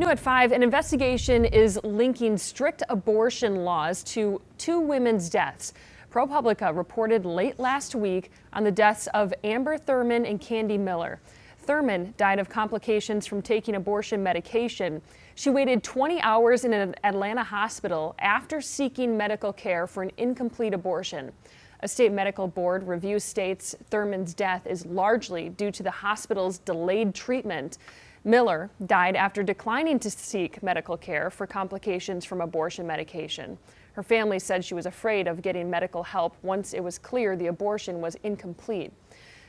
New at 5, an investigation is linking strict abortion laws to two women's deaths. ProPublica reported late last week on the deaths of Amber Thurman and Candy Miller. Thurman died of complications from taking abortion medication. She waited 20 hours in an Atlanta hospital after seeking medical care for an incomplete abortion. A state medical board review states Thurman's death is largely due to the hospital's delayed treatment. Miller died after declining to seek medical care for complications from abortion medication. Her family said she was afraid of getting medical help once it was clear the abortion was incomplete.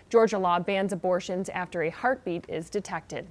Georgia law bans abortions after a heartbeat is detected.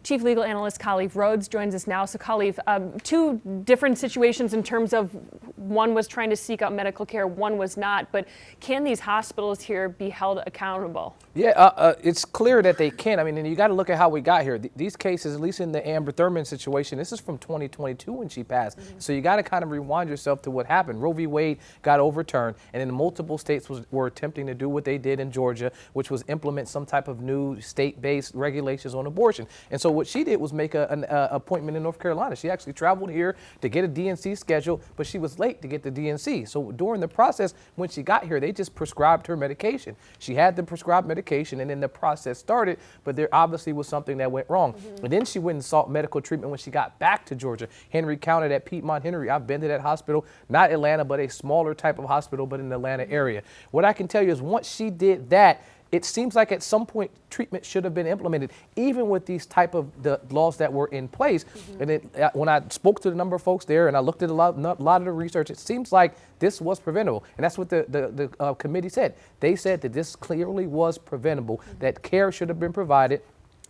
Chief Legal Analyst Khalif Rhodes joins us now. So Khalif, two different situations in terms of one was trying to seek out medical care, one was not. But can these hospitals here be held accountable? Yeah, it's clear that they can. I mean, and you got to look at how we got here. These cases, at least in the Amber Thurman situation, this is from 2022 when she passed. So you got to kind of rewind yourself to what happened. Roe v. Wade got overturned, and then multiple states were attempting to do what they did in Georgia, which was implement some type of new state-based regulations on abortion. And so what she did was make an appointment in North Carolina. She actually traveled here to get a DNC schedule, but she was late to get the DNC. So during the process, when she got here, they just prescribed her medication. She had the prescribed medication, and then the process started, but there obviously was something that went wrong. And then she went and sought medical treatment when she got back to Georgia. Henry County at Piedmont Henry. I've been to that hospital, not Atlanta, but a smaller type of hospital, but in the Atlanta area. What I can tell you is once she did that, it seems like at some point treatment should have been implemented, even with these type of the laws that were in place. And when I spoke to the number of folks there and I looked at a lot of the research, it seems like this was preventable. And that's what the committee said. They said that this clearly was preventable, that care should have been provided.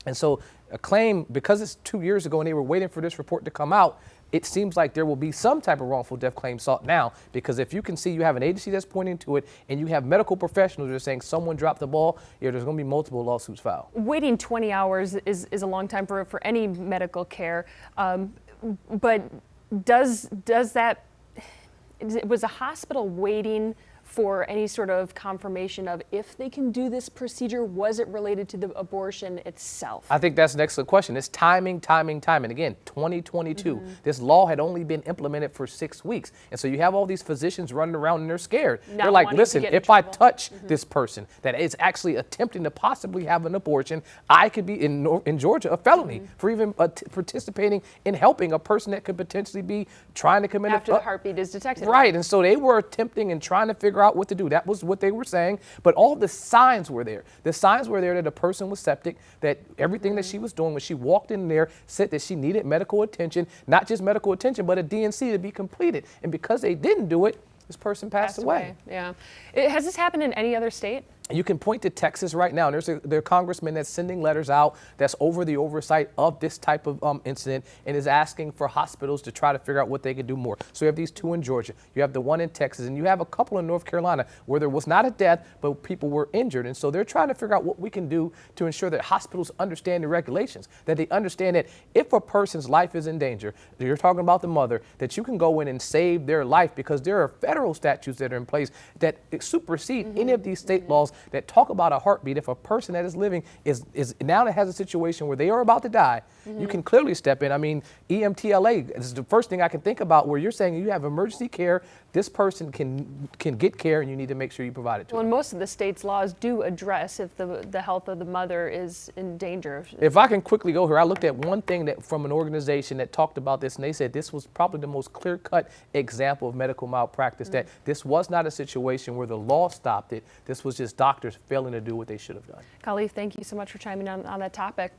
And so a claim, because it's 2 years ago and they were waiting for this report to come out, it seems like there will be some type of wrongful death claim sought now, because if you can see you have an agency that's pointing to it and you have medical professionals that are saying someone dropped the ball, there's going to be multiple lawsuits filed. Waiting 20 hours is a long time for any medical care, but was a hospital waiting for any sort of confirmation of if they can do this procedure? Was it related to the abortion itself? I think that's an excellent question. It's timing. Again, 2022. This law had only been implemented for 6 weeks. And so you have all these physicians running around and they're scared. They're like, listen, if I touch this person that is actually attempting to possibly have an abortion, I could be in Georgia a felony for even participating in helping a person that could potentially be trying to commit after the heartbeat is detected. Right. And so they were attempting and trying to figure out what to do. That was what they were saying. But all the signs were there. The signs were there that the person was septic, that everything that she was doing when she walked in there said that she needed medical attention, not just medical attention, but a DNC to be completed. And because they didn't do it, this person passed away. Yeah. Has this happened in any other state? You can point to Texas right now. There are congressmen that's sending letters out that's over the oversight of this type of incident and is asking for hospitals to try to figure out what they can do more. So you have these two in Georgia, you have the one in Texas, and you have a couple in North Carolina where there was not a death, but people were injured. And so they're trying to figure out what we can do to ensure that hospitals understand the regulations, that they understand that if a person's life is in danger, you're talking about the mother, that you can go in and save their life, because there are federal statutes that are in place that supersede any of these state laws that talk about a heartbeat. If a person that is living is now that has a situation where they are about to die, you can clearly step in. I mean, EMTLA is the first thing I can think about, where you're saying you have emergency care, this person can get care, and you need to make sure you provide it to them. Well, most of the state's laws do address if the health of the mother is in danger. If I can quickly go here, I looked at one thing that from an organization that talked about this, and they said this was probably the most clear-cut example of medical malpractice, that this was not a situation where the law stopped it. This was just doctors failing to do what they should have done. Khalif, thank you so much for chiming in on that topic.